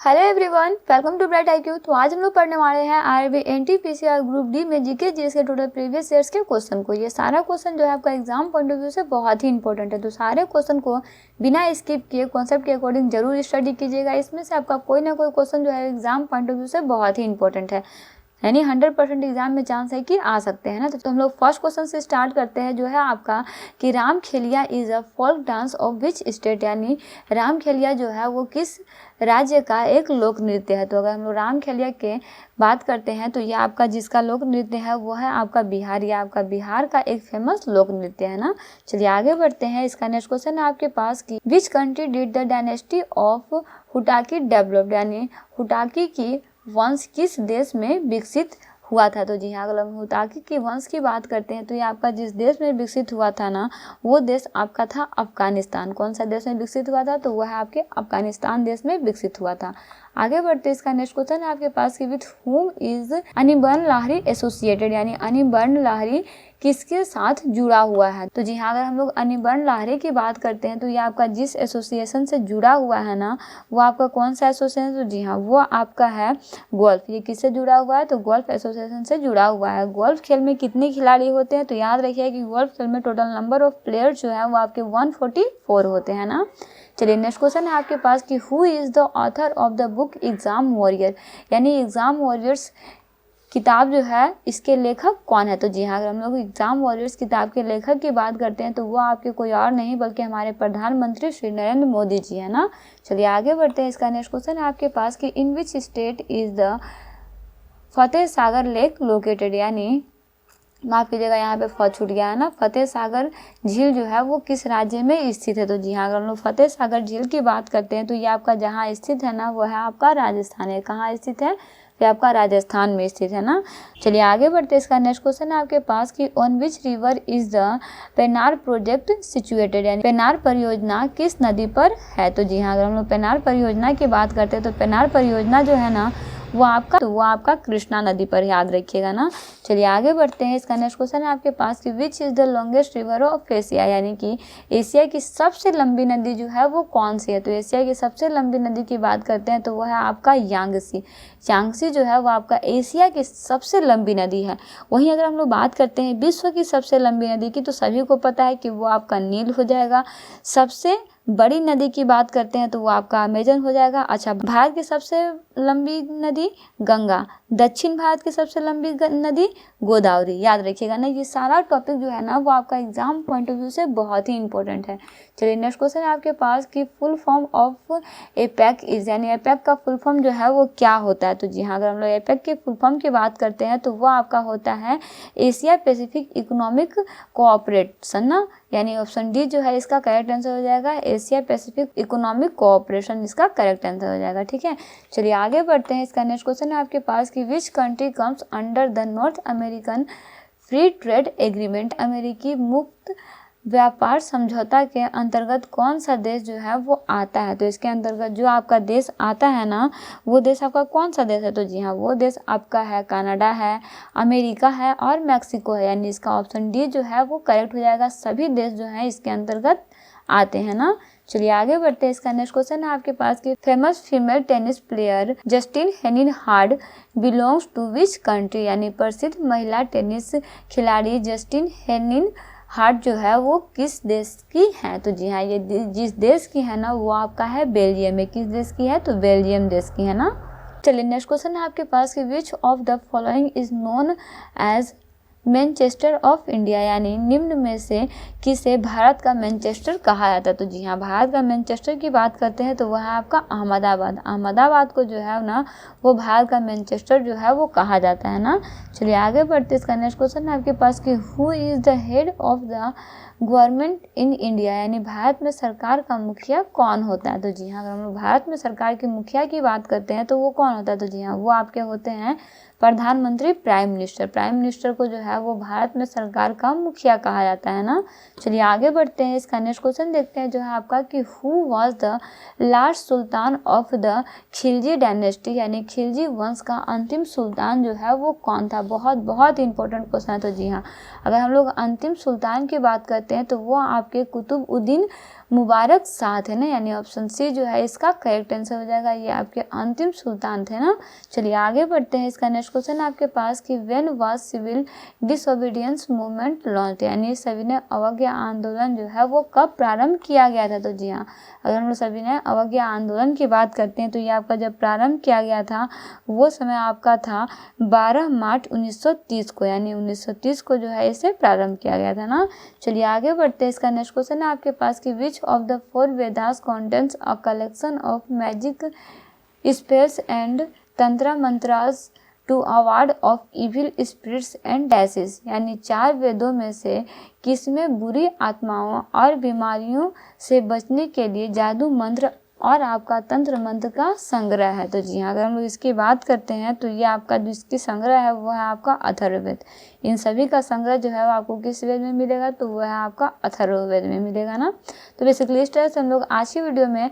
Hello everyone, welcome to bright IQ. तो आज हम लोग पढ़ने वाले हैं आरआरबी एनटीपीसीआर ग्रुप डी में जीके जीएस के टोटल प्रीवियस ईयर्स के क्वेश्चन को। ये सारा क्वेश्चन जो है आपका एग्जाम पॉइंट ऑफ व्यू से बहुत ही इंपॉर्टेंट है, तो सारे क्वेश्चन को बिना स्किप किए कॉन्सेप्ट के अकॉर्डिंग जरूर स्टडी कीजिएगा। इसमें से आपका कोई ना कोई क्वेश्चन जो है एग्जाम पॉइंट ऑफ व्यू से बहुत ही इंपॉर्टेंट है, यानी 100% एग्जाम में चांस है कि आ सकते हैं ना। तो हम लोग फर्स्ट क्वेश्चन से स्टार्ट करते हैं, जो है आपका कि Ramkhelia is a folk dance of which state, यानी रामखेलिया जो है वो किस राज्य का एक लोक नृत्य है। तो अगर हम लोग रामखेलिया के बात करते हैं तो ये आपका जिसका लोक नृत्य है वो है आपका बिहार, या आपका बिहार का एक फेमस लोक नृत्य है ना। चलिए आगे बढ़ते हैं। इसका नेक्स्ट क्वेश्चन है आपके पास कि which country did the dynasty of Hotaki developed, यानी हुटाकी की वंश किस देश में विकसित हुआ था। तो जी हाँ, अगर हम हुटाकी की वंश की बात करते हैं तो ये आपका जिस देश में विकसित हुआ था ना वो देश आपका था अफगानिस्तान। कौन सा देश में विकसित हुआ था, तो वह आपके अफगानिस्तान देश में विकसित हुआ था। आगे बढ़ते इसका नेक्स्ट क्वेश्चन है आपके पास कि with whom is अनिबर्न Lahiri associated, यानी अनिबर्न लाहिरी किसके साथ जुड़ा हुआ है। तो जी हाँ, अगर हम लोग अनिबर्न लाहिरी की बात करते हैं तो ये आपका जिस एसोसिएशन से जुड़ा हुआ है ना वो आपका कौन सा एसोसिएशन, तो जी हाँ वो आपका है गोल्फ। ये किससे जुड़ा हुआ है, तो गोल्फ एसोसिएशन से जुड़ा हुआ है। गोल्फ खेल में कितने खिलाड़ी होते हैं, तो याद रखिए कि गोल्फ खेल में टोटल नंबर ऑफ प्लेयर्स जो है वो आपके 144 होते हैं ना। चलिए नेक्स्ट क्वेश्चन है आपके पास कि who is the author of the book exam warrior, यानी एग्जाम वॉरियर्स किताब जो है इसके लेखक कौन है। तो जी हाँ, अगर हम लोग एग्जाम वॉरियर्स किताब के लेखक की बात करते हैं तो वो आपके कोई और नहीं बल्कि हमारे प्रधानमंत्री श्री नरेंद्र मोदी जी है ना। चलिए आगे बढ़ते हैं। इसका नेक्स्ट क्वेश्चन है आपके पास कि in which state is the Fateh Sagar lake located, यानी माफ कीजिएगा यहाँ पे फ छूट गया है ना। फतेह सागर झील जो है वो किस राज्य में स्थित है। तो जी हाँ, अगर हम लोग फतेह सागर झील की बात करते हैं तो ये आपका जहाँ स्थित है ना वो है आपका राजस्थान है। कहाँ स्थित है, ये आपका राजस्थान में स्थित है ना। चलिए आगे बढ़ते हैं। इसका नेक्स्ट क्वेश्चन है आपके पास कि on which river is the Penner project situated, यानी पेनार परियोजना किस नदी पर है। तो जी हाँ, अगर हम लोग पेनार परियोजना की बात करते हैं तो पेनार परियोजना जो है ना वो आपका कृष्णा नदी पर, याद रखिएगा ना। चलिए आगे बढ़ते हैं। इसका नेक्स्ट क्वेश्चन है आपके पास कि which is the longest river of Asia, यानी कि एशिया की सबसे लंबी नदी जो है वो कौन सी है। तो एशिया की सबसे लंबी नदी की बात करते हैं तो वह है आपका यांगसी। यांगसी जो है वो आपका एशिया की सबसे लंबी नदी है। वहीं अगर हम लोग बात करते हैं विश्व की सबसे लंबी नदी की तो सभी को पता है कि वो आपका नील हो जाएगा। सबसे बड़ी नदी की बात करते हैं तो वो आपका अमेजन हो जाएगा। अच्छा, भारत की सबसे लंबी नदी गंगा, दक्षिण भारत की सबसे लंबी नदी गोदावरी, याद रखिएगा ना। ये सारा टॉपिक जो है ना वो आपका एग्जाम पॉइंट ऑफ व्यू से बहुत ही इंपॉर्टेंट है। चलिए नेक्स्ट क्वेश्चन है आपके पास कि full form of APEC is, यानी एपेक का फुल फॉर्म जो है वो क्या होता है। तो जी हाँ, अगर हम लोग एपेक के फुल फॉर्म की बात करते हैं तो वो आपका होता है एशिया पैसिफिक इकोनॉमिक कोऑपरेशन ना, यानी ऑप्शन डी जो है इसका करेक्ट आंसर हो जाएगा। एशिया पैसिफिक इकोनॉमिक कोऑपरेशन इसका करेक्ट आंसर हो जाएगा, ठीक है। चलिए आगे बढ़ते हैं। इसका नेक्स्ट क्वेश्चन है आपके पास कि which country comes under the north American free trade agreement, अमेरिकी मुक्त व्यापार समझौता के अंतर्गत कौन सा देश जो है वो आता है। तो इसके अंतर्गत जो आपका देश आता है ना वो देश आपका कौन सा देश है। तो जी हाँ, वो देश आपका है कनाडा है, अमेरिका है और मैक्सिको है, यानी इसका ऑप्शन डी जो है वो करेक्ट हो जाएगा। सभी देश जो है इसके अंतर्गत आते हैं ना। चलिए आगे बढ़ते हैं। इसका नेक्स्ट क्वेश्चन है आपके पास कि famous female tennis player Justine Henin hard belongs to which country, यानी प्रसिद्ध महिला टेनिस खिलाड़ी जस्टिन हेनिन हार्ट जो है वो किस देश की है। तो जी हाँ, ये जिस देश की है ना वो आपका है बेल्जियम में। किस देश की है, तो बेल्जियम देश की है ना। चलिए नेक्स्ट क्वेश्चन है आपके पास कि which of the following is known as Manchester of India, यानी निम्न में से किसे भारत का मैनचेस्टर कहा जाता है। तो जी हाँ, भारत का मैनचेस्टर की बात करते हैं तो वह है आपका अहमदाबाद। अहमदाबाद को जो है ना वो भारत का मैनचेस्टर जो है वो कहा जाता है ना। चलिए आगे बढ़ते हैं। इसका नेक्स्ट क्वेश्चन है आपके पास कि who is the head of the government in India, यानी भारत में सरकार का मुखिया कौन होता है। तो जी हाँ, अगर हम लोग भारत में सरकार के मुखिया की बात करते हैं तो वो कौन होता है। तो जी हाँ, वो आपके होते हैं प्रधानमंत्री, प्राइम मिनिस्टर। प्राइम मिनिस्टर को जो है वो भारत में सरकार का मुखिया कहा जाता है ना। चलिए आगे बढ़ते हैं। इसका नेक्स्ट क्वेश्चन देखते हैं जो है आपका कि who was the last Sultan of the Khilji dynasty, यानी खिलजी वंश का अंतिम सुल्तान जो है वो कौन था। बहुत बहुत इंपॉर्टेंट क्वेश्चन है। तो जी हाँ, अगर हम लोग अंतिम सुल्तान की बात करते हैं तो वो आपके कुतुबुद्दीन मुबारक साथ है ना, यानी ऑप्शन सी जो है इसका करेक्ट आंसर हो जाएगा। ये आपके अंतिम सुल्तान थे ना। चलिए आगे बढ़ते हैं। इसका नेक्स्ट क्वेश्चन आपके पास कि when was civil disobedience movement launch, यानी सविनय अवज्ञा आंदोलन जो है वो कब प्रारंभ किया गया था। तो जी हाँ, अगर हम लोग सविनय अवज्ञा आंदोलन की बात करते हैं तो ये आपका जब प्रारंभ किया गया था वो समय आपका था 12 मार्च 1930 को, यानी 1930 को जो है इसे प्रारंभ किया गया था ना। चलिए आगे बढ़ते हैं। इसका नेक्स्ट क्वेश्चन है आपके पास कि which of the four Vedas contains a collection of magic spells and tantra mantras to award off evil spirits and diseases, यानी 4 वेदों में से किसमें बुरी आत्माओं और बीमारियों से बचने के लिए जादू मंत्र और आपका तंत्र मंत्र का संग्रह है। तो जी हाँ, अगर हम लोग इसकी बात करते हैं तो ये आपका जो इसकी संग्रह है वो है आपका अथर्ववेद। इन सभी का संग्रह जो है वो आपको किस वेद में मिलेगा, तो वो है आपका अथर्ववेद में मिलेगा ना। तो बेसिकली इस तरह से हम लोग आज की वीडियो में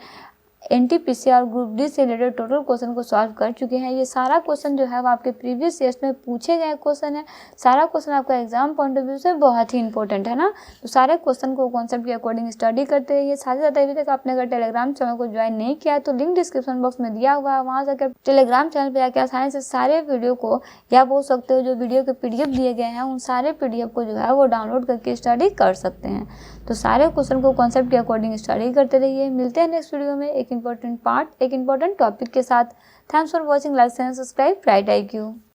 NTPC और ग्रुप डी से रिलेटेड टोटल क्वेश्चन को सॉल्व कर चुके हैं। ये सारा क्वेश्चन जो है वो आपके प्रीवियस ईयर्स में पूछे गए क्वेश्चन है। सारा क्वेश्चन आपका एग्जाम पॉइंट ऑफ व्यू से बहुत ही इंपॉर्टेंट है ना। तो सारे क्वेश्चन को कॉन्सेप्ट के अकॉर्डिंग स्टडी करते रहिए। साथ ही साथ अभी तक आपने अगर टेलीग्राम चैनल को ज्वाइन नहीं किया तो लिंक डिस्क्रिप्शन बॉक्स में दिया हुआ है, वहाँ जाकर टेलीग्राम चैनल पर जाकर आसानी से सारे वीडियो को या बोल सकते हो जो वीडियो के PDF दिए गए हैं उन सारे PDF को जो है वो डाउनलोड करके स्टडी कर सकते हैं। तो सारे क्वेश्चन को कॉन्सेप्ट के अकॉर्डिंग स्टडी करते रहिए। मिलते हैं नेक्स्ट वीडियो में एक इंपॉर्टेंट टॉपिक के साथ। Thanks for watching, like and subscribe bright IQ।